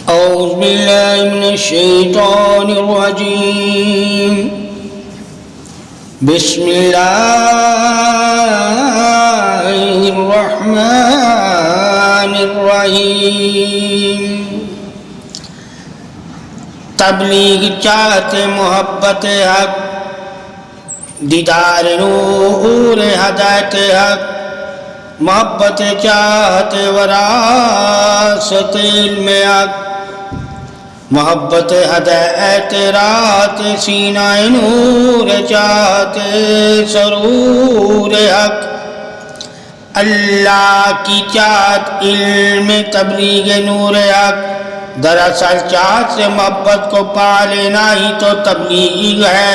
أعوذ بالله من الشيطان الرجيم. بسم الله الرحمن الرحيم. تبلیغ چاہتے محبت حق، دیدار نور ہدایت حق، محبت چاہتے وراثت علم حق، محبت ہدایت رات سینہ نور چاہتے سرور حق. اللہ کی چاہت علم تبلیغ نور حق، دراصل چاہت سے محبت کو پا لینا ہی تو تبلیغ ہے،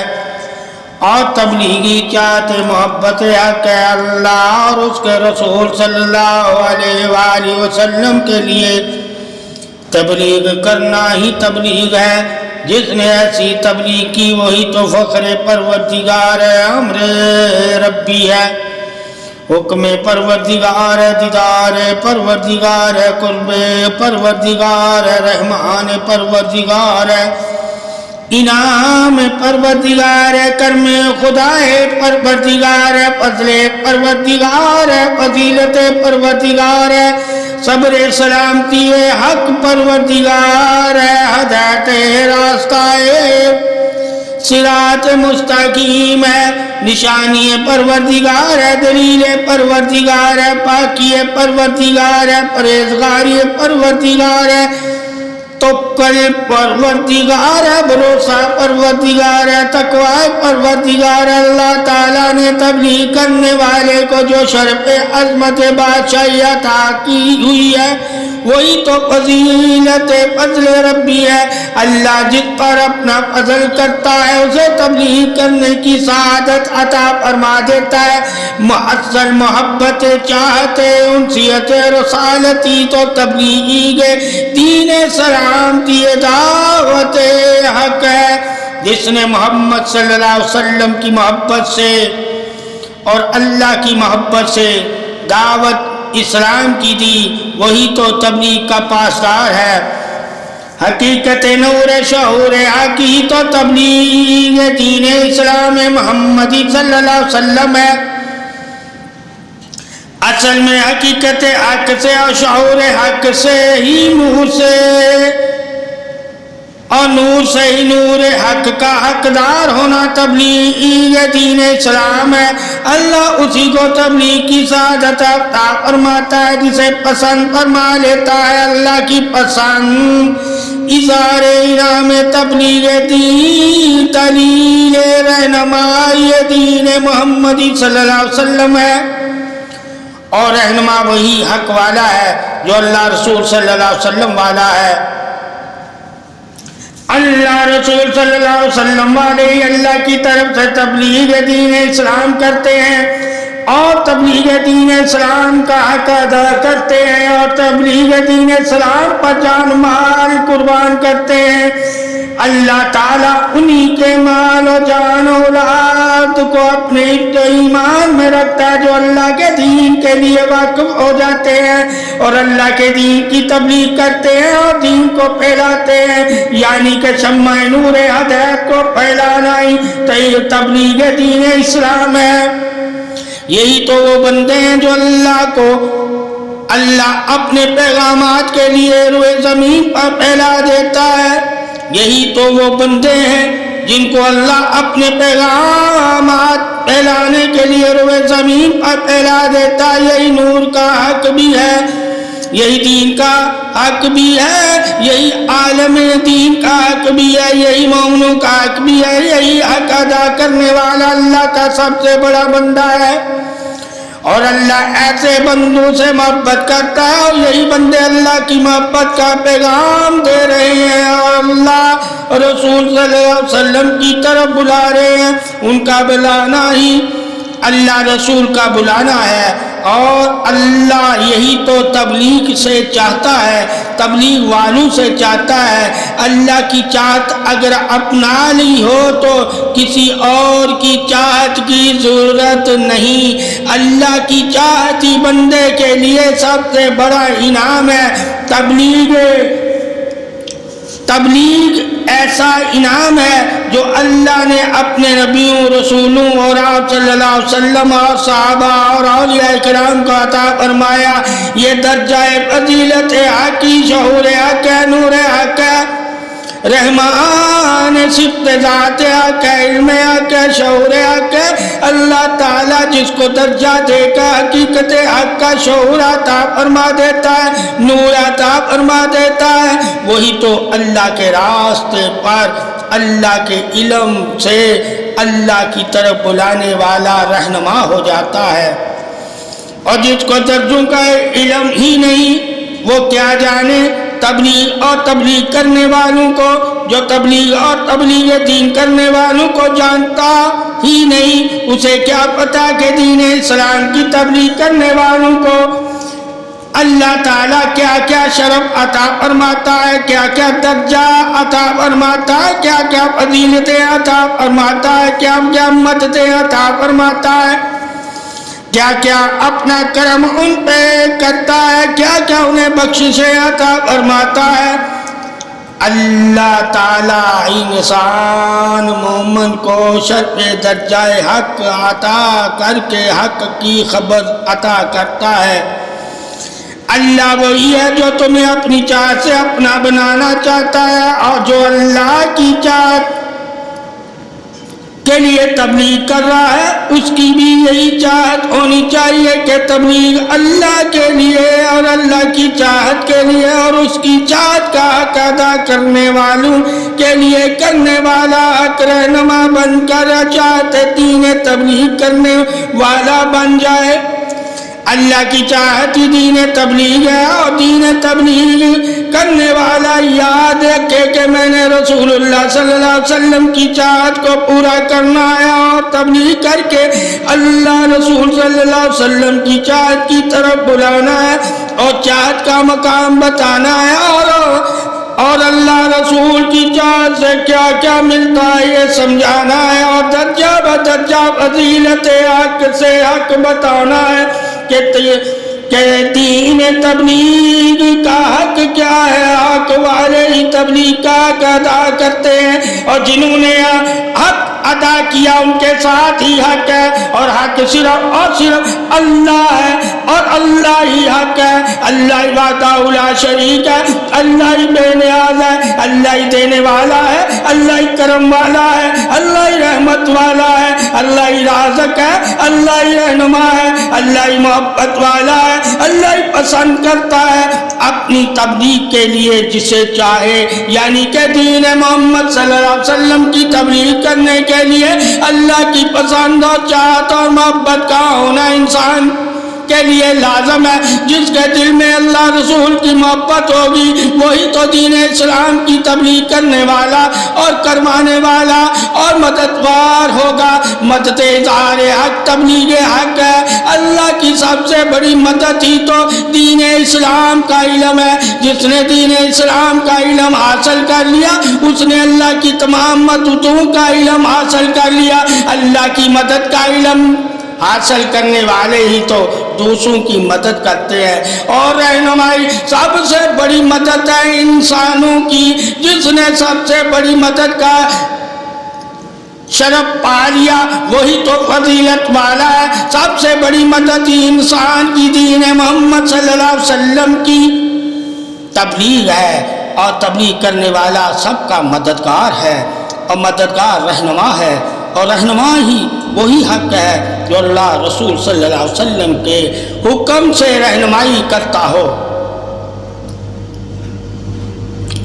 اور تبلیغی چاہتے محبت حق ہے اللہ اور اس کے رسول صلی اللہ علیہ وآلہ وسلم کے لیے. تبلیغ کرنا ہی تبلیغ ہے. جس نے ایسی تبلیغ کی وہی تو فخر پروردگار ہے، امر ربی ہے، حکم پروردگار ہے، دیدار پروردگار ہے، قرب پروردگار ہے، رحمان پروردگار ہے، انعام پروردگار ہے، کرم خدا ہے پروردگار ہے، فضل پروردگار ہے، فضیلت پروردگار ہے، صبر سلامتی حق پروردگار ہے، ہدایت راستہ صراط مستقیم ہے، نشانی پروردگار ہے، دلیل پروردگار ہے، پاکی پروردگار ہے، پرہیزگاری پروردگار ہے، توکل پروردگار ہے، بھروسہ پروردگار ہے، تقوی پروردگار ہے. اللہ تعالیٰ نے تبلیغ کرنے والے کو جو شرف عظمت بادشاہی عطا کی ہوئی ہے وہی تو فضیلت فضل ربی ہے. اللہ جس پر اپنا فضل کرتا ہے اسے تبلیغ کرنے کی سعادت عطا فرما دیتا ہے. مؤثر محبت چاہتے انسیت رسالتی تو تبلیغ دین سلامتی دعوت حق ہے. جس نے محمد صلی اللہ علیہ وسلم کی محبت سے اور اللہ کی محبت سے دعوت اسلام کی دی وہی تو تبلیغ کا پاسدار ہے. حقیقت نور شعور حق ہی تو تبلیغ دین اسلام محمدی صلی اللہ علیہ وسلم ہے. اصل میں حقیقت حق سے اور شعور حق سے ہی نور سے اور نور سے ہی نور حق کا حقدار ہونا تبلیغ دین اسلام ہے. اللہ اسی کو تبلیغ کی سعادت عطا فرماتا ہے جسے پسند فرما لیتا ہے. اللہ کی پسند اظہار انعام تبلیغ دین دلیل رہنمائی دین محمدی صلی اللہ علیہ وسلم ہے، اور رہنما وہی حق والا ہے جو اللہ رسول صلی اللہ علیہ وسلم والا ہے. اللہ رسول صلی اللہ علیہ وسلم والے اللہ کی طرف سے تبلیغ دین اسلام کرتے ہیں اور تبلیغ دین اسلام کا حق ادا کرتے ہیں اور تبلیغ دین اسلام پر جان مال قربان کرتے ہیں. اللہ تعالیٰ انہی کے مال و جان و اولاد کو اپنے ایمان میں رکھتا ہے جو اللہ کے دین کے لیے واقف ہو جاتے ہیں اور اللہ کے دین کی تبلیغ کرتے ہیں اور دین کو پھیلاتے ہیں. یعنی کہ شمع نور ہدایت کو پھیلانا ہی تبلیغ دین اسلام ہے. یہی تو وہ بندے ہیں جو اللہ اپنے پیغامات کے لیے روئے زمین پر پھیلا دیتا ہے. یہی تو وہ بندے ہیں جن کو اللہ اپنے پیغامات پھیلانے کے لیے روئے زمین پر پھیلا دیتا ہے. یہی نور کا حق بھی ہے، یہی دین کا حق بھی ہے، یہی عالم دین کا حق بھی ہے، یہی مومنوں کا حق بھی ہے. یہی حق ادا کرنے والا اللہ کا سب سے بڑا بندہ ہے اور اللہ ایسے بندوں سے محبت کرتا ہے اور یہی بندے اللہ کی محبت کا پیغام دے رہے ہیں اور اللہ رسول صلی اللہ علیہ وسلم کی طرف بلا رہے ہیں. ان کا بلانا ہی اللہ رسول کا بلانا ہے اور اللہ یہی تو تبلیغ سے چاہتا ہے، تبلیغ والوں سے چاہتا ہے. اللہ کی چاہت اگر اپنا لی ہو تو کسی اور کی چاہت کی ضرورت نہیں. اللہ کی چاہت ہی بندے کے لیے سب سے بڑا انعام ہے. تبلیغ تبلیغ ایسا انعام ہے جو اللہ نے اپنے نبیوں رسولوں اور آپ صلی اللہ علیہ وسلم اور صحابہ اور اولیاء کرام کو عطا فرمایا. یہ درجہ فضیلت حق کی، شعور حق ہے، نور حق ہے، رحمان صفت ذات حق ہے، علم حق ہے، شعور حق ہے. اللہ تعالیٰ جس کو درجہ دے کر حقیقت حق کا شعور عطا فرما دیتا ہے، نور عطا فرما دیتا ہے، وہی تو اللہ کے راستے پر اللہ کے علم سے اللہ کی طرف بلانے والا رہنما ہو جاتا ہے. اور جس کو درجوں کا علم ہی نہیں وہ کیا جانے تبلیغ اور تبلیغ کرنے والوں کو، جو تبلیغ اور تبلیغ دین کرنے والوں کو جانتا ہی نہیں، اسے کیا پتا کہ دین اسلام کی تبلیغ کرنے والوں کو اللہ تعالیٰ کیا کیا شرف عطا فرماتا ہے، کیا کیا درجہ عطا فرماتا ہے، کیا کیا فضیلتیں عطا فرماتا ہے، کیا کیا مددیں عطا فرماتا ہے، کیا کیا اپنا کرم ان پہ کرتا ہے، کیا کیا انہیں بخششیں عطا فرماتا ہے. اللہ تعالیٰ انسان مومن کو شرف درجہ حق عطا کر کے حق کی خبر عطا کرتا ہے. اللہ وہی ہے جو تمہیں اپنی چاہت سے اپنا بنانا چاہتا ہے، اور جو اللہ کی چاہت کے لیے تبلیغ کر رہا ہے اس کی بھی یہی چاہت ہونی چاہیے کہ تبلیغ اللہ کے لیے اور اللہ کی چاہت کے لیے اور اس کی چاہت کا حق ادا کرنے والوں کے لیے کرنے والا حق رہنما بن کر چاہت دین تبلیغ کرنے والا بن جائے. اللہ کی چاہت ہی دین تبلیغ ہے، اور دین تبلیغ کرنے والا یاد رکھے کہ میں نے رسول اللہ صلی اللہ علیہ وسلم کی چاہت کو پورا کرنا ہے اور تبلیغ کر کے اللہ رسول صلی اللہ علیہ وسلم کی چاہت کی طرف بلانا ہے اور چاہت کا مقام بتانا ہے، اور اللہ رسول کی چاہت سے کیا کیا ملتا ہے یہ سمجھانا ہے، اور درجہ بدرجہ فضیلت حق سے حق بتانا ہے کہ دین تبلیغ کا حق کیا ہے. حق والے ہی تبلیغ کا حق ادا کرتے ہیں، اور جنہوں نے حق ادا کیا ان کے ساتھ ہی حق ہے، اور حق صرف اور صرف اللہ ہے، اور اللہ ہی حق ہے. اللہ ہی وحدہ لا شریک ہے، اللہ ہی بے نیاز ہے، اللہ ہی دینے والا ہے، اللہ ہی کرم والا ہے، اللہ ہی رحمت والا ہے، اللہ ہی رازق ہے، اللہ ہی رہنما ہے، اللہ ہی محبت والا ہے، اللہ ہی پسند کرتا ہے اپنی تبلیغ کے لیے جسے چاہے. یعنی کہ دین محمد صلی اللہ علیہ وسلم کی تبلیغ کرنے کے لیے اللہ کی پسند اور چاہت اور محبت کا ہونا انسان کے لیے لازم ہے. جس کے دل میں اللہ رسول کی محبت ہوگی وہی تو دین اسلام کی تبلیغ کرنے والا اور کروانے والا اور مددگار ہوگا. مدد اظہار حق تبلیغ حق ہے. اللہ کی سب سے بڑی مدد ہی تو دین اسلام کا علم ہے. جس نے دین اسلام کا علم حاصل کر لیا اس نے اللہ کی تمام مددوں کا علم حاصل کر لیا. اللہ کی مدد کا علم حاصل کرنے والے ہی تو دوسروں کی مدد کرتے ہیں. اور رہنمائی سب سے بڑی مدد ہے انسانوں کی. جس نے سب سے بڑی مدد کا شرف پا لیا وہی تو فضیلت والا ہے. سب سے بڑی مدد ہی انسان کی دین محمد صلی اللہ علیہ وسلم کی تبلیغ ہے، اور تبلیغ کرنے والا سب کا مددگار ہے اور مددگار رہنما ہے. اور رہنما ہی وہی حق ہے جو اللہ رسول صلی اللہ علیہ وسلم کے حکم سے رہنمائی کرتا ہو.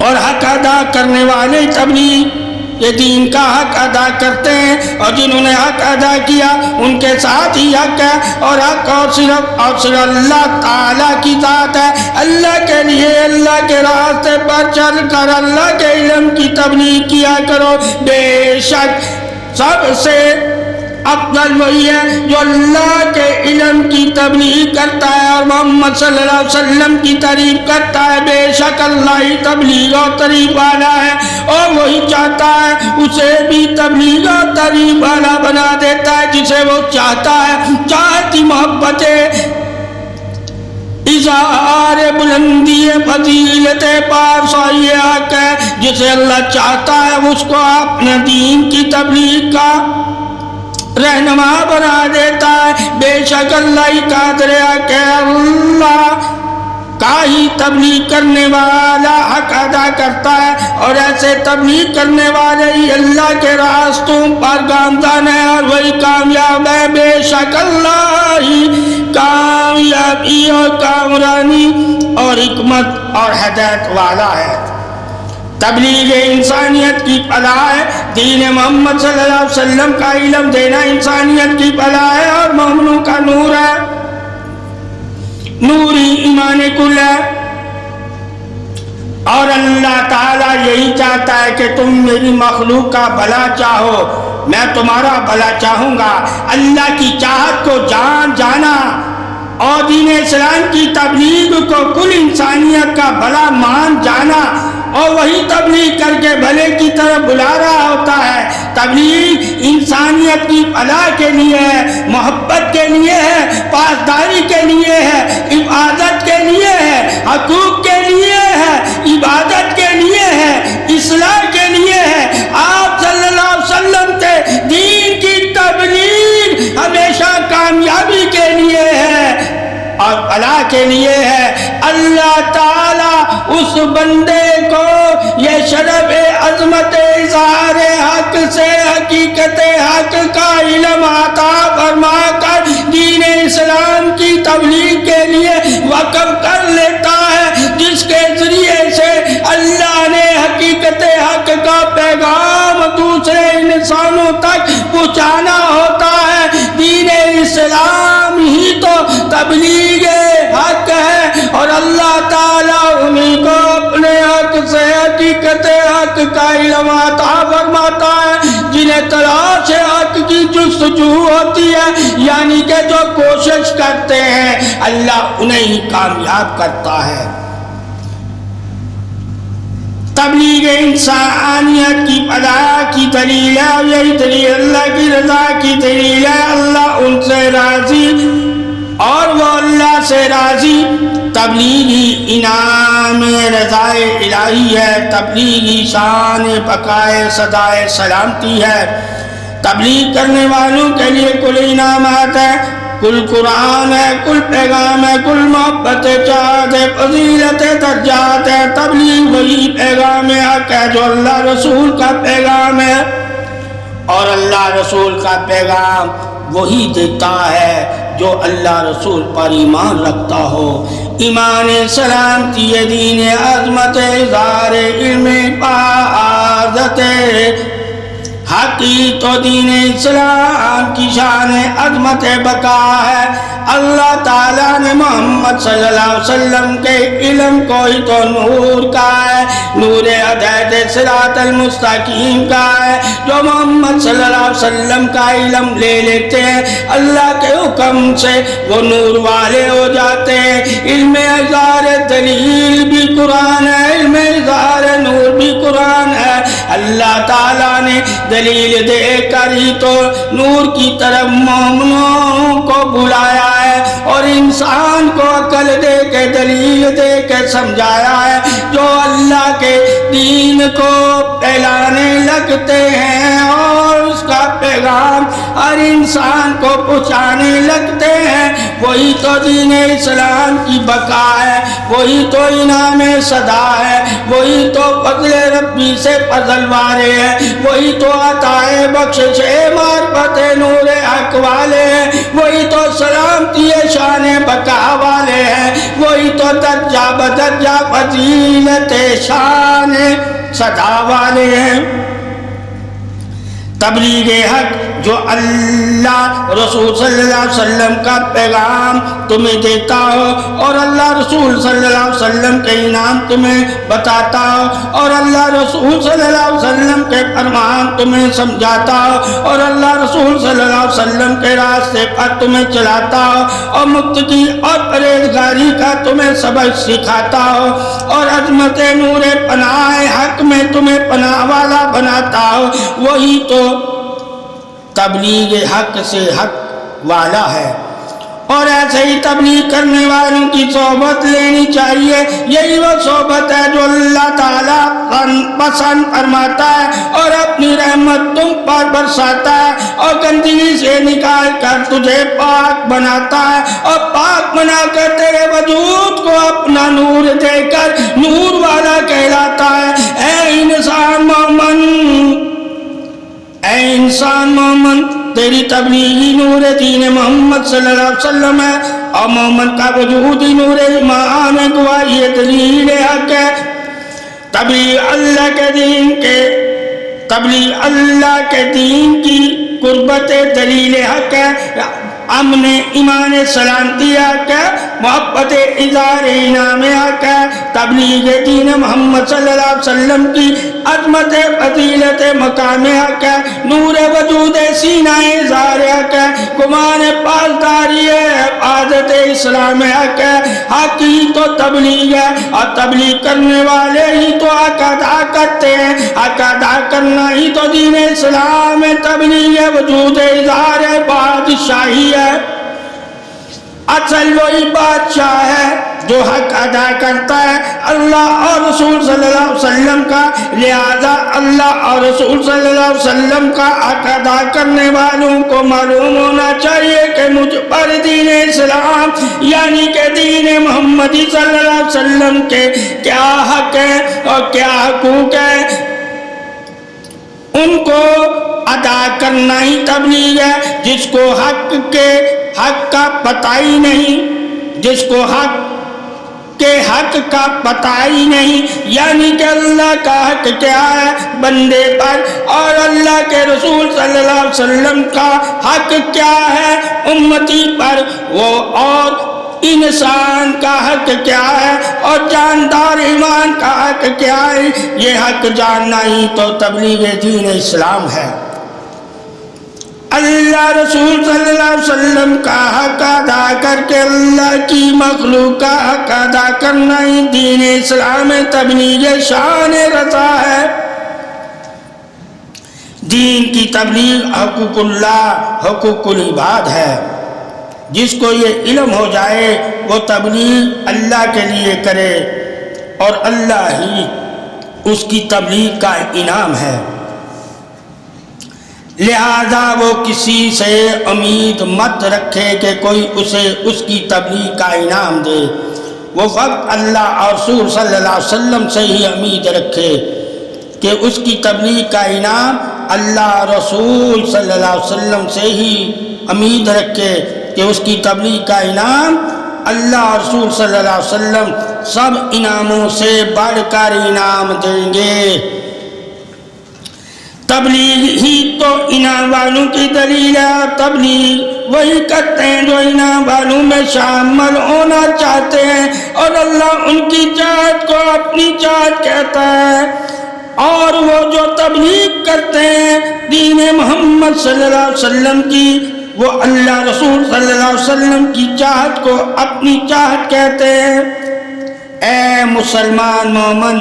اور حق ادا کرنے والے تبلیغ یہ دین کا حق ادا کرتے ہیں، اور جنہوں نے حق ادا کیا ان کے ساتھ ہی حق ہے. اور حق اور صرف اللہ تعالیٰ کی ذات ہے. اللہ کے لیے اللہ کے راستے پر چل کر اللہ کے علم کی تبلیغ کیا کرو. بے شک سب سے افضل وہی ہے جو اللہ کے علم کی تبلیغ کرتا ہے اور محمد صلی اللہ علیہ وسلم کی تعریف کرتا ہے. بے شک اللہ ہی تبلیغ اور تعریف والا ہے، اور وہی چاہتا ہے اسے بھی تبلیغ اور تعریف والا بنا دیتا ہے جسے وہ چاہتا ہے. چاہتی محبت اظہار بلندی فضیلت پارسائی حق ہے. جس جسے اللہ چاہتا ہے اس کو اپنے دین کی تبلیغ کا رہنما بنا دیتا ہے۔ بے شک اللہ ہی قادر ہے کہ اللہ کا ہی تبلیغ کرنے والا حق ادا کرتا ہے، اور ایسے تبلیغ کرنے والے ہی اللہ کے راستوں پر گامزن ہے اور وہی کامیاب ہے۔ بے شک اللہ ہی کامیابی اور کامرانی اور حکمت اور ہدایت والا ہے۔ تبلیغ انسانیت کی فلاح ہے، دین محمد صلی اللہ علیہ وسلم کا علم دینا انسانیت کی فلاح ہے اور مومنوں کا نور ہے، نور ہی ایمان کل ہے۔ اور اللہ تعالیٰ یہی چاہتا ہے کہ تم میری مخلوق کا بھلا چاہو، میں تمہارا بھلا چاہوں گا۔ اللہ کی چاہت کو جانا اور دین اسلام کی تبلیغ کو کل انسانیت کا بھلا مان جانا اور وہی تبلیغ کر کے بھلے کی طرف بلا رہا ہوتا ہے۔ تبلیغ انسانیت کی فلاح کے لیے ہے، محبت کے لیے ہے، پاسداری کے لیے ہے، عبادت کے لیے ہے، حقوق کے لیے ہے، عبادت کے لیے ہے، اصلاح کے لیے ہے۔ آپ صلی اللہ علیہ وسلم کے دین کی تبلیغ ہمیشہ کامیابی کے لیے ہے اور فلاح کے لیے ہے۔ اللہ تعالیٰ اس بندے کو یہ شرف عظمت اظہار حق سے حقیقت حق کا علم عطا فرما کر دین اسلام کی تبلیغ کے لیے وقف کر لیتا ہے، جس کے ذریعے سے اللہ نے حقیقت حق کا پیغام دوسرے انسانوں تک پہنچانا ہوتا ہے۔ دین اسلام ہی تو تبلیغ حق ہے اور اللہ تعالیٰ انہیں کو اپنے حق سے حقیقت حق کا علم عطا فرماتا ہے، جنہیں تلاش حق کی جستجو ہوتی ہے، یعنی کہ جو کوشش کرتے ہیں اللہ انہیں ہی کامیاب کرتا ہے۔ تبلیغ انسانیت کی فلاح کی دلیل ہے، اور یہی دلیل اللہ کی رضا کی دلیل ہے۔ اللہ ان سے راضی اور وہ اللہ سے راضی۔ تبلیغی انعام رضائے الہی ہے، تبلیغی شان بقائے صدائے سلامتی ہے۔ تبلیغ کرنے والوں کے لیے کل انعامات ہے، کل قرآن ہے، کل پیغام ہے، کل محبت چاہت ہے، فضیلت درجات ہے۔ تبلیغ وہی پیغام حق ہے جو اللہ رسول کا پیغام ہے، اور اللہ رسول کا پیغام وہی دیتا ہے جو اللہ رسول پر ایمان رکھتا ہو۔ ایمان سلامتی دین عظمت اظہار علم حفاظت حقی تو دین اسلام کی شان عظمت بقا ہے۔ اللہ تعالیٰ نے محمد صلی اللہ علیہ وسلم کے علم کو ہی تو نور کا ہے، نور ہدایت صراط المستقیم کا ہے۔ جو محمد صلی اللہ علیہ وسلم کا علم لے لیتے ہیں اللہ کے حکم سے وہ نور والے ہو جاتے ہیں۔ علم اظہار دلیل بھی قرآن ہے، علم اظہار نور بھی قرآن ہے۔ اللہ تعالیٰ نے دلیل دے کر ہی تو نور کی طرف مومنوں کو بلایا ہے، اور انسان کو عقل دے کے دلیل دے کے سمجھایا ہے۔ جو اللہ کے دین کو پھیلانے لگتے ہیں اور اس کا پیغام ہر انسان کو پہنچانے لگتے ہیں، وہی تو دین اسلام کی بقا ہے، وہی تو انعام صدا ہے، وہی تو فضل ربی سے فضل والے ہیں، وہی تو عطائے بخشش معرفت نور حق والے ہیں، وہی تو سلامتی شان بقا والے ہیں، وہی تو درجہ بدرجہ فضیلت شان صدا والے ہیں۔ تبلیغ حق جو اللہ رسول صلی اللہ علیہ وسلم کا پیغام تمہیں دیتا ہو اور اللہ رسول صلی اللہ علیہ وسلم کے انعام تمہیں بتاتا ہو اور اللہ رسول صلی اللہ علیہ وسلم کے فرمان تمہیں سمجھاتا ہو اور اللہ رسول صلی اللہ علیہ وسلم کے راستے پر تمہیں چلاتا ہو اور متقی اور پرہیزگاری کا تمہیں سبق سکھاتا ہو اور عظمت نور پناہ حق میں تمہیں پناہ والا بناتا ہو، وہی تو تبلیغ حق سے حق والا ہے۔ اور ایسے ہی تبلیغ کرنے والوں کی صحبت لینی چاہیے، یہی وہ صحبت ہے جو اللہ تعالیٰ کا پسند فرماتا ہے اور اپنی رحمت تم پر برساتا ہے اور گندگی سے نکال کر تجھے پاک بناتا ہے اور پاک بنا کر تیرے وجود کو اپنا نور دے کر نور والا کہلاتا ہے۔ اے انسان مومن تیری تبلیغی نور دین محمد صلی اللہ علیہ وسلم ہے اور مومن کا وجودی نور ایمان گواہی دلیل حق ہے۔ تبلیغ اللہ کے دین کی قربت دلیل حق ہے۔ امن ایمان سلامتی حق ہے، محبت اظہار انعام حق ہے۔ تبلیغ دین محمد صلی اللہ علیہ وسلم کی عظمت فضیلت مقام حق ہے، نور وجود سینہ اظہار حق ہے، گمان پاسداری عادت اسلام حق ہے۔ حق ہی تو تبلیغ ہے اور تبلیغ کرنے والے ہی تو حق ادا کرتے ہیں، حق ادا کرنا ہی تو دین اسلام ہے۔ تبلیغ وجود اظہار بادشاہی ہے، اصل وہی بادشاہ ہے جو حق ادا کرتا ہے اللہ اور رسول صلی اللہ علیہ وسلم کا، لہذا اللہ اور رسول صلی اللہ علیہ وسلم کا حق ادا کرنے والوں کو معلوم ہونا چاہیے کہ مجھ پر دین اسلام یعنی کہ دین محمدی صلی اللہ علیہ وسلم کے کیا حق ہے اور کیا حقوق ہے، ان کو ادا کرنا ہی تبلیغ ہے۔ جس کو حق کا پتہ ہی نہیں، جس کو حق کا پتہ ہی نہیں، یعنی کہ اللہ کا حق کیا ہے بندے پر اور اللہ کے رسول صلی اللہ علیہ وسلم کا حق کیا ہے امتی پر، وہ اور انسان کا حق کیا ہے اور جاندار ایمان کا حق کیا ہے، یہ حق جاننا ہی تو تبلیغ دین اسلام ہے۔ اللہ رسول صلی اللہ علیہ وسلم کا حق ادا کر کے اللہ کی مخلوق کا حق ادا کرنا ہی دین اسلام تبلیغ شان رضا ہے۔ دین کی تبلیغ حقوق اللہ حقوق العباد ہے۔ جس کو یہ علم ہو جائے وہ تبلیغ اللہ کے لیے کرے اور اللہ ہی اس کی تبلیغ کا انعام ہے، لہذا وہ کسی سے امید مت رکھے کہ کوئی اسے اس کی تبلیغ کا انعام دے، وہ فقط اللہ اور رسول صلی اللہ علیہ وسلم سے ہی امید رکھے کہ اس کی تبلیغ کا انعام اللہ رسول صلی اللہ علیہ وسلم سے ہی امید رکھے کہ اس کی تبلیغ کا انعام اللہ اور رسول صلی اللہ علیہ وسلم سب انعاموں سے بڑھ کر انعام دیں گے۔ تبلیغ ہی تو انعام والوں کی دلیل ہے اور تبلیغ وہی کرتے ہیں جو انعام والوں میں شامل ہونا چاہتے ہیں اور اللہ ان کی چاہت کو اپنی چاہت کہتا ہے، اور وہ جو تبلیغ کرتے ہیں دین محمد صلی اللہ علیہ وسلم کی وہ اللہ رسول صلی اللہ علیہ وسلم کی چاہت کو اپنی چاہت کہتے ہیں۔ اے مسلمان مومن،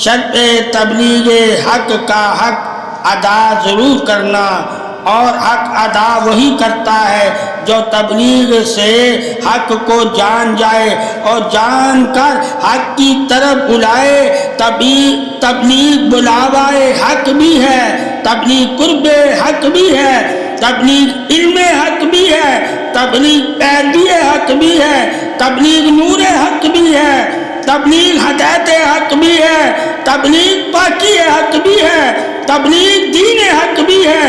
شرط تبلیغ حق کا حق ادا ضرور کرنا، اور حق ادا وہی کرتا ہے جو تبلیغ سے حق کو جان جائے اور جان کر حق کی طرف بلائے۔ تبلیغ بلاوائے حق بھی ہے، تبلیغ قرب حق بھی ہے، تبلیغ علم حق بھی ہے، تبلیغ پیروی حق بھی ہے، تبلیغ نور حق بھی ہے، تبلیغ ہدایت حق بھی ہے، تبلیغ پاکی حق بھی ہے، تبلیغ دین حق بھی ہے،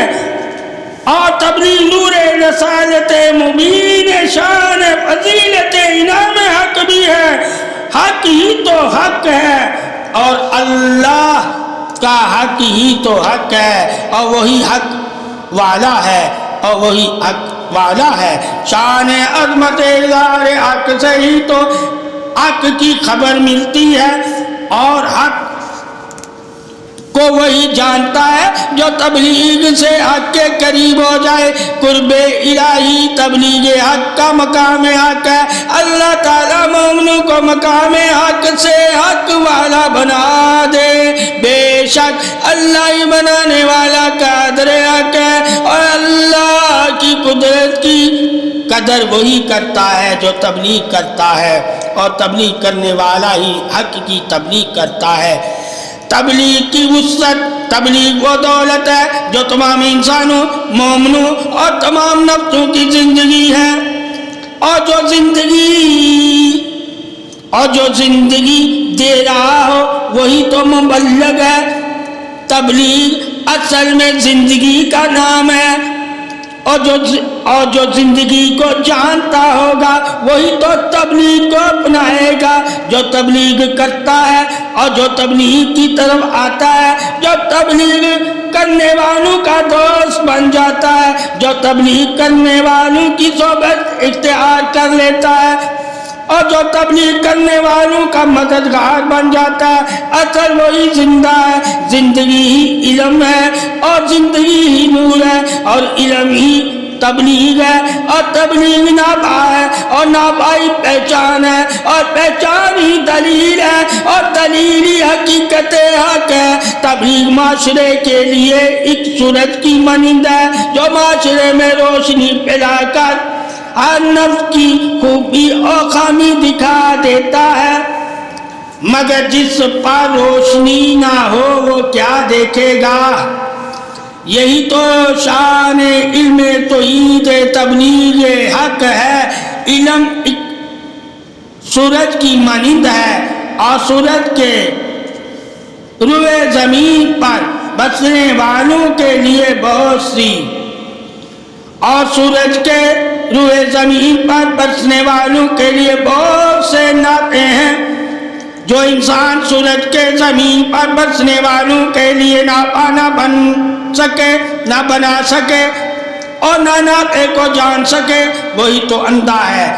اور تبلیغ نور رسالت مبین شان فضیلت انعام حق بھی ہے۔ حق ہی تو حق ہے اور اللہ کا حق ہی تو حق ہے اور وہی حق والا ہے اور وہی حق والا ہے۔ شان عظمت اظہار حق سے ہی تو حق کی خبر ملتی ہے اور حق کو وہی جانتا ہے جو تبلیغ سے حق کے قریب ہو جائے۔ قرب الہی تبلیغ حق کا مقام حق ہے۔ اللہ تعالیٰ مومنوں کو مقام حق سے حق والا بنا دے۔ بے شک اللہ ہی بنانے والا قادر حق ہے اور اللہ کی قدرت کی قدر وہی کرتا ہے جو تبلیغ کرتا ہے، اور تبلیغ کرنے والا ہی حق کی تبلیغ کرتا ہے۔ تبلیغ کی وسعت، تبلیغ وہ دولت ہے جو تمام انسانوں، مومنوں اور تمام نفسوں کی زندگی ہے، اور جو زندگی دے رہا ہو وہی تو مبلغ ہے۔ تبلیغ اصل میں زندگی کا نام ہے، اور جو زندگی کو جانتا ہوگا وہی تو تبلیغ کو اپنائے گا۔ جو تبلیغ کرتا ہے اور جو تبلیغ کی طرف آتا ہے، جو تبلیغ کرنے والوں کا دوست بن جاتا ہے، جو تبلیغ کرنے والوں کی صحبت اختیار کر لیتا ہے، اور جو تبلیغ کرنے والوں کا مددگار بن جاتا ہے، اصل وہی زندہ ہے۔ زندگی ہی علم ہے، اور زندگی ہی نور ہے، اور علم ہی تبلیغ ہے، اور تبلیغ نابا ہے، اور نابائی پہچان ہے، اور پہچان ہی دلیل ہے، اور دلیل ہی حقیقت حق ہے۔ تبلیغ معاشرے کے لیے ایک سورج کی مانند ہے جو معاشرے میں روشنی پھیلا کر ہر نفس کی خوبی اور خامی دکھا دیتا ہے، مگر جس پر روشنی نہ ہو وہ کیا دیکھے گا؟ یہی تو شان علم توحید تبلیغ حق ہے۔ علم ایک سورج کی مانند ہے، اور سورج کے روئے زمین پر بسنے والوں کے لیے بہت سی، اور سورج کے روئے زمین پر بسنے والوں کے لیے بہت سے نعرے ہیں۔ جو انسان سورج کے زمین پر بسنے والوں کے لیے ناپا نہ بن سکے، نہ بنا سکے، اور نہ نعرے کو جان سکے، وہی تو اندھا ہے۔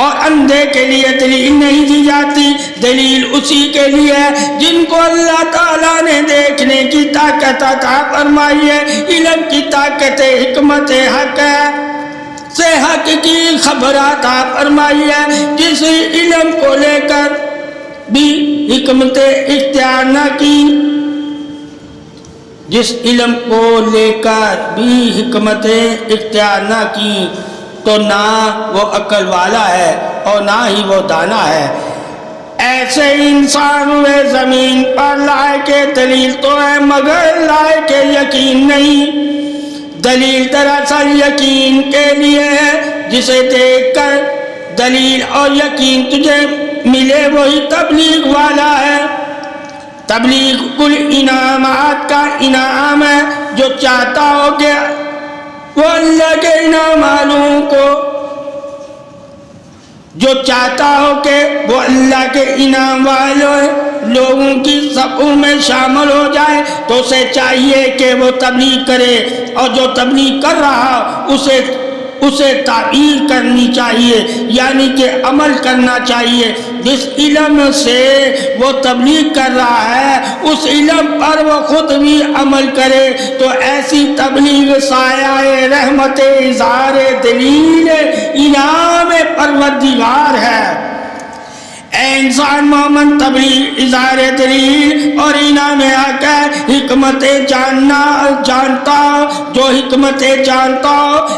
اور اندھے کے لیے دلیل نہیں دی جاتی، دلیل اسی کے لیے ہے جن کو اللہ تعالیٰ نے دیکھنے کی طاقت عطا فرمائی ہے۔ علم کی طاقت حکمت حق ہے، سے حق کی خبر عطا فرمائی ہے، جس علم کو لے کر بھی حکمت اختیار نہ کی، جس علم کو لے کر بھی حکمت اختیار نہ کی، تو نہ وہ عقل والا ہے اور نہ ہی وہ دانا ہے۔ ایسے انسان ہوئے زمین پر لائق دلیل تو ہے، مگر لائق یقین نہیں۔ دلیل دراصل یقین کے لیے ہے، جسے دیکھ کر دلیل اور یقین تجھے ملے وہی تبلیغ والا ہے۔ تبلیغ کل انعامات کا انعام ہے، جو چاہتا ہو کہ وہ اللہ کے انعام والوں کو، جو چاہتا ہو کہ وہ اللہ کے انعام والوں لوگوں کی صفوں میں شامل ہو جائے، تو اسے چاہیے کہ وہ تبلیغ کرے، اور جو تبلیغ کر رہا اسے تعبیر کرنی چاہیے، یعنی کہ عمل کرنا چاہیے۔ جس علم سے وہ تبلیغ کر رہا ہے اس علم پر وہ خود بھی عمل کرے، تو ایسی تبلیغ سایہ رحمت اظہار دلیل انعام پروردگار ہے۔ اے انسان مومن، تبلیغ اظہار دلیل اور انعام حق ہے۔ حکمت جانتا جو حکمت جانتا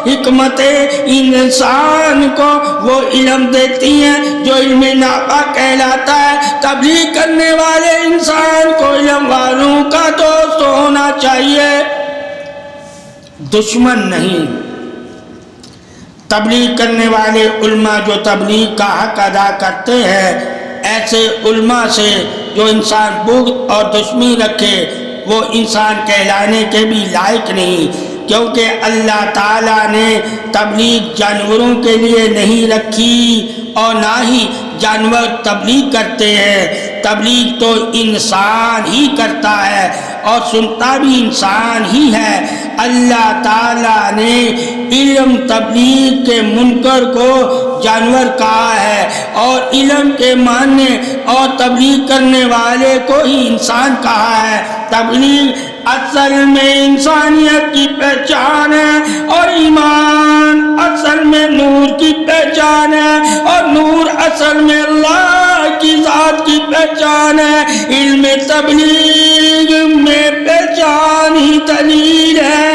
حکمت انسان کو وہ علم دیتی ہیں جو علم نافع کہلاتا ہے۔ تبلیغ کرنے والے انسان کو علم والوں کا دوست ہونا چاہیے، دشمن نہیں۔ تبلیغ کرنے والے علماء جو تبلیغ کا حق ادا کرتے ہیں، ایسے علماء سے جو انسان بغض اور دشمنی رکھے وہ انسان کہلانے کے بھی لائق نہیں، کیونکہ اللہ تعالیٰ نے تبلیغ جانوروں کے لیے نہیں رکھی، اور نہ ہی جانور تبلیغ کرتے ہیں۔ تبلیغ تو انسان ہی کرتا ہے اور سنتا بھی انسان ہی ہے۔ اللہ تعالیٰ نے علم تبلیغ کے منکر کو جانور کہا ہے، اور علم کے ماننے اور تبلیغ کرنے والے کو ہی انسان کہا ہے۔ تبلیغ اصل میں انسانیت کی پہچان ہے، اور ایمان اصل میں نور کی پہچان ہے، اور نور اصل میں اللہ کی ذات کی پہچان ہے۔ علم تبلیغ میں پہچان ہی دلیل ہے۔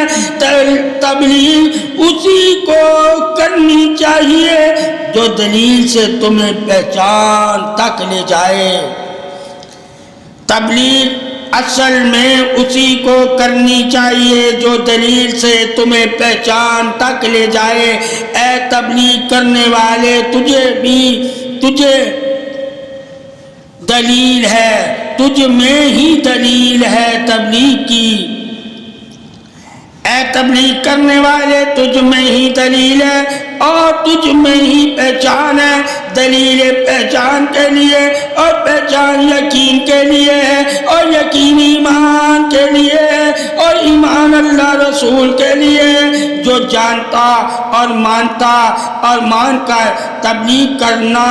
تبلیغ اسی کو کرنی چاہیے جو دلیل سے تمہیں پہچان تک لے جائے۔ تبلیغ اصل میں اسی کو کرنی چاہیے جو دلیل سے تمہیں پہچان تک لے جائے۔ اے تبلیغ کرنے والے، تجھے دلیل ہے، تجھ میں ہی دلیل ہے تبلیغ کی۔ اے تبلیغ کرنے والے، تجھ میں ہی دلیل ہے اور تجھ میں ہی پہچان ہے۔ دلیل پہچان کے لیے اور پہچان یقین کے لیے ہے اور یقین ایمان کے لیے ہے اور ایمان اللہ رسول کے لیے ہے۔ جو جانتا اور مانتا اور مان کر تبلیغ کرنا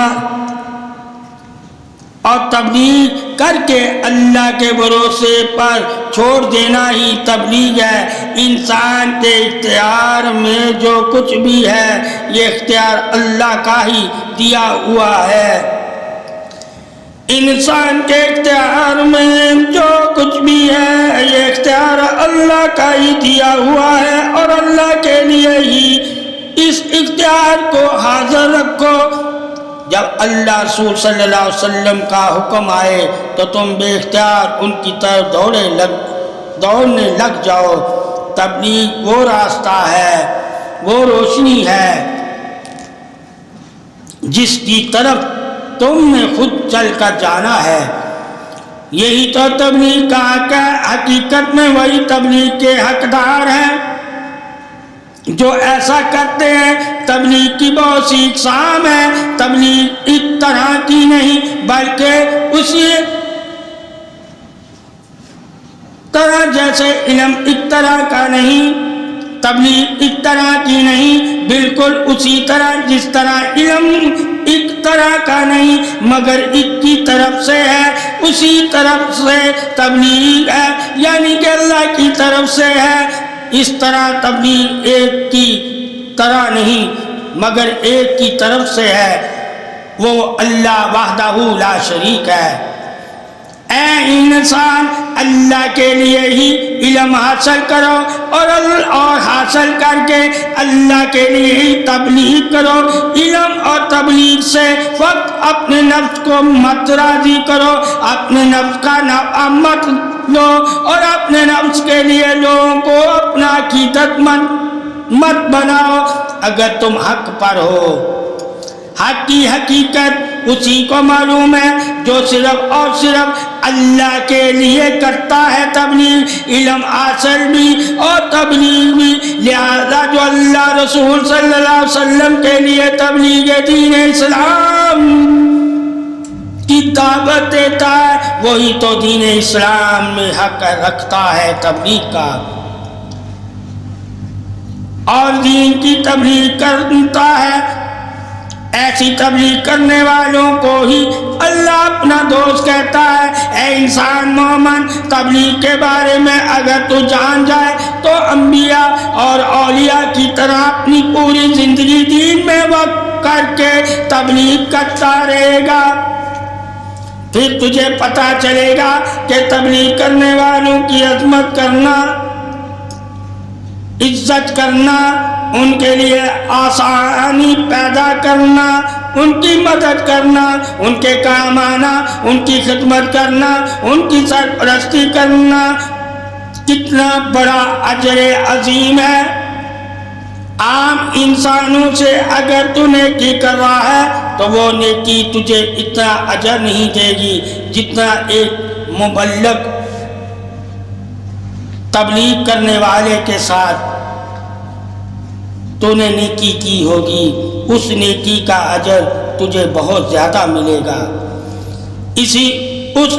اور تبلیغ کر کے اللہ کے بھروسے پر چھوڑ دینا ہی تبلیغ ہے۔ انسان کے اختیار میں جو کچھ بھی ہے یہ اختیار اللہ کا ہی دیا ہوا ہے۔ انسان کے اختیار میں جو کچھ بھی ہے یہ اختیار اللہ کا ہی دیا ہوا ہے اور اللہ کے لیے ہی اس اختیار کو حاضر رکھو۔ جب اللہ رسول صلی اللہ علیہ وسلم کا حکم آئے تو تم بے اختیار ان کی طرف دوڑنے لگ جاؤ۔ تبلیغ وہ راستہ ہے، وہ روشنی ہے جس کی طرف تم نے خود چل کر جانا ہے۔ یہی تو تبلیغ کا حق ہے۔ حقیقت میں وہی تبلیغ کے حقدار ہیں جو ایسا کرتے ہیں۔ تبلیغ کی بہت سی اقسام ہے۔ تبلیغ ایک طرح کی نہیں بلکہ اسی طرح جیسے علم ایک طرح کا نہیں، تبلیغ ایک طرح کی نہیں، بالکل اسی طرح جس طرح علم ایک طرح کا نہیں مگر ایک کی طرف سے ہے، اسی طرف سے تبلیغ ہے، یعنی کہ اللہ کی طرف سے ہے۔ اس طرح تبلیغ ایک کی طرح نہیں مگر ایک کی طرف سے ہے، وہ اللہ وحدہ لا شریک ہے۔ اے انسان، اللہ کے لیے ہی علم حاصل کرو اور حاصل کر کے اللہ کے لیے ہی تبلیغ کرو۔ علم اور تبلیغ سے وقت اپنے نفس کو مت راضی کرو، اپنے نفس کا نفع مت لو اور اپنے نفس کے لیے لوگوں کو اپنا عقیدت مت بناؤ۔ اگر تم حق پر ہو، حق کی حقیقت اسی کو معلوم ہے جو صرف اور صرف اللہ کے لیے کرتا ہے تبلیغ، علم حاصل بھی اور تبلیغ بھی۔ لہذا جو اللہ رسول صلی اللہ علیہ وسلم کے لیے تبلیغ دین اسلام کی دعوت دیتا ہے وہی تو دین اسلام میں حق رکھتا ہے تبلیغ کا، اور دین کی تبلیغ کرتا ہے۔ ایسی تبلیغ کرنے والوں کو ہی اللہ اپنا دوست کہتا ہے۔ اے انسان مومن، تبلیغ کے بارے میں اگر تو جان جائے تو انبیاء اور اولیاء کی طرح اپنی پوری زندگی دین میں وقف کر کے تبلیغ کرتا رہے گا، پھر تجھے پتا چلے گا کہ تبلیغ کرنے والوں کی عظمت کرنا، عزت کرنا، ان کے لیے آسانی پیدا کرنا، ان کی مدد کرنا، ان کے کام آنا، ان کی خدمت کرنا، ان کی سرپرستی کرنا کتنا بڑا اجر عظیم ہے۔ عام انسانوں سے اگر تو نیکی کر رہا ہے تو وہ نیکی تجھے اتنا اجر نہیں دے گی جتنا ایک مبلغ تبلیغ کرنے والے کے ساتھ تو نے نیکی کی ہوگی، اس نیکی کا اجر تجھے بہت زیادہ ملے گا۔ اس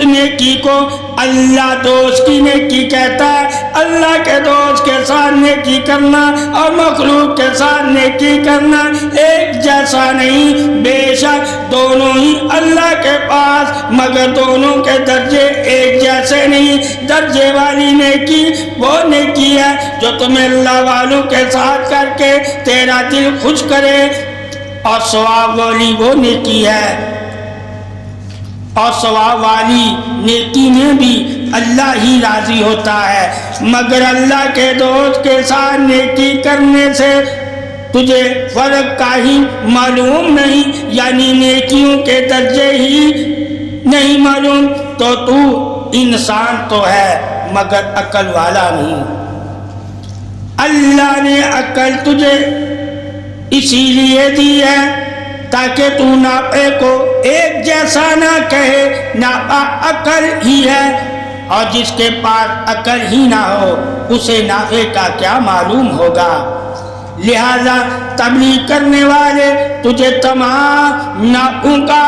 نیکی کو اللہ دوست کی نیکی کہتا ہے۔ اللہ کے دوست کے ساتھ نیکی کرنا اور مخلوق کے ساتھ نیکی کرنا ایک جیسا نہیں، بے شک دونوں ہی اللہ کے پاس، مگر دونوں کے درجے ایک جیسے نہیں۔ درجے والی نیکی وہ نیکی ہے جو تمہیں اللہ والوں کے ساتھ کر کے تیرا دل خوش کرے، اور ثواب والی وہ نیکی ہے، اور ثواب والی نیکی میں بھی اللہ ہی راضی ہوتا ہے۔ مگر اللہ کے دوست کے ساتھ نیکی کرنے سے تجھے فرق کا ہی معلوم نہیں، یعنی نیکیوں کے درجے ہی نہیں معلوم، تو انسان تو ہے مگر عقل والا نہیں۔ اللہ نے عقل تجھے اسی لیے دی ہے تاکہ تو ناپے کو ایک جیسا نہ کہے ناپا عقل ہی ہے، اور جس کے پاس عقل ہی نہ ہو اسے نافع کا کیا معلوم ہوگا۔ لہذا تبلیغ کرنے والے تجھے تمام ناپوں کا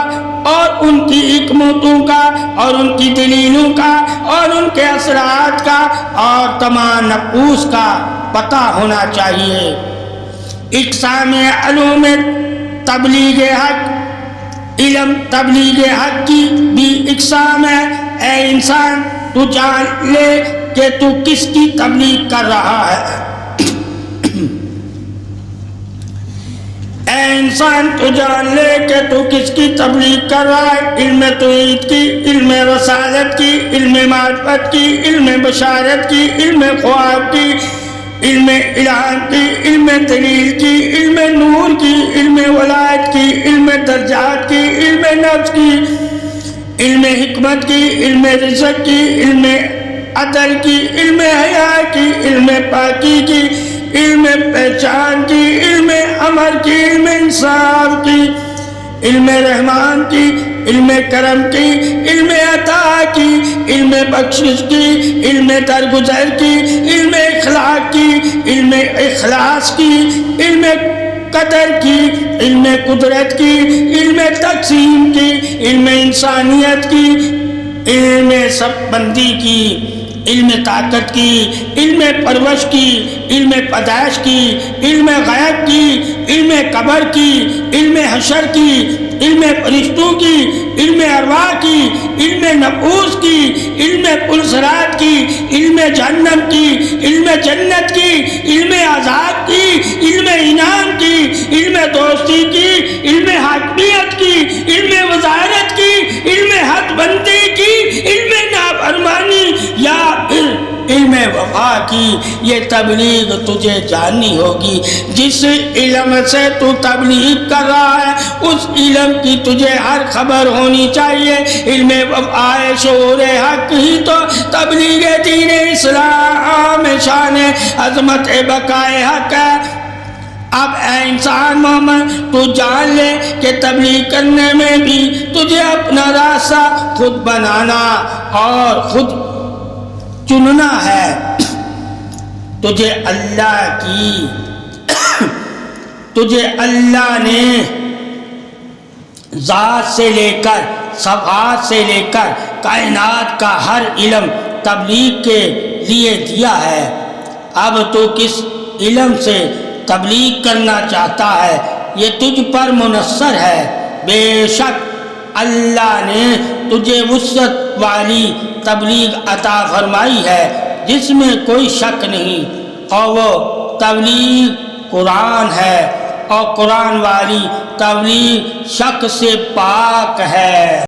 اور ان کی حکمتوں کا اور ان کی دلیلوں کا اور ان کے اثرات کا اور تمام نفوس کا پتہ ہونا چاہیے۔ اقسام علوم تبلیغ حق، علم تبلیغ حق کی بھی اقسام ہے۔ اے انسان تو جان لے کہ تو کس کی تبلیغ کر رہا ہے۔ اے انسان تو جان لے کہ تو کس کی تبلیغ کر رہا ہے۔ علم توحید کی، علم رسالت کی، علم معرفت کی، علم بشارت کی، علم خواب کی، علم الہام کی، علم دلیل کی، علم نور کی، علم ولایت کی، علم درجات کی، علم نفس کی، علم حکمت کی، علم رزق کی، علم عدل کی، علم حیا کی، علم پاکی کی، علم پہچان کی، علم امر کی، علم انصاف کی، علم رحمان کی، علم کرم کی، علم عطا کی، علم بخشش کی، علم درگزر کی، علم اخلاق کی، علم اخلاص کی، علم قدر کی، علم قدرت کی، علم تقسیم کی، علم انسانیت کی، علم سب بندی کی، علم طاقت کی، علم پرورش کی، علم پیدائش کی، علم غیب کی، علم قبر کی، علم حشر کی، علم فرشتوں کی، علم ارواح کی، علم نفوس کی، علم پلسرات کی، علم جہنم کی، علم جنت کی، علم عذاب کی، علم انعام کی، علم دوستی کی، علم حاکمیت کی، علم وزارت کی، علم حد بندی کی، علم نافرمانی یا پھر علم وفا کی۔ یہ تبلیغ تجھے جاننی ہوگی۔ جس علم سے تو تبلیغ کر رہا ہے اس علم کی تجھے ہر خبر ہونی چاہیے۔ علم وفا شعور حق ہی تو تبلیغ دین اسلام شان عظمت بقائے حق ہے۔ اب اے انسان مومن تو جان لے کہ تبلیغ کرنے میں بھی تجھے اپنا راستہ خود بنانا اور خود چننا ہے۔ تجھے اللہ نے ذات سے لے کر صفات سے لے کر کائنات کا ہر علم تبلیغ کے لیے دیا ہے۔ اب تو کس علم سے تبلیغ کرنا چاہتا ہے یہ تجھ پر منحصر ہے۔ بے شک اللہ نے تجھے وسعت والی تبلیغ عطا فرمائی ہے جس میں کوئی شک نہیں، اور وہ تبلیغ قرآن ہے، اور قرآن والی تبلیغ شک سے پاک ہے۔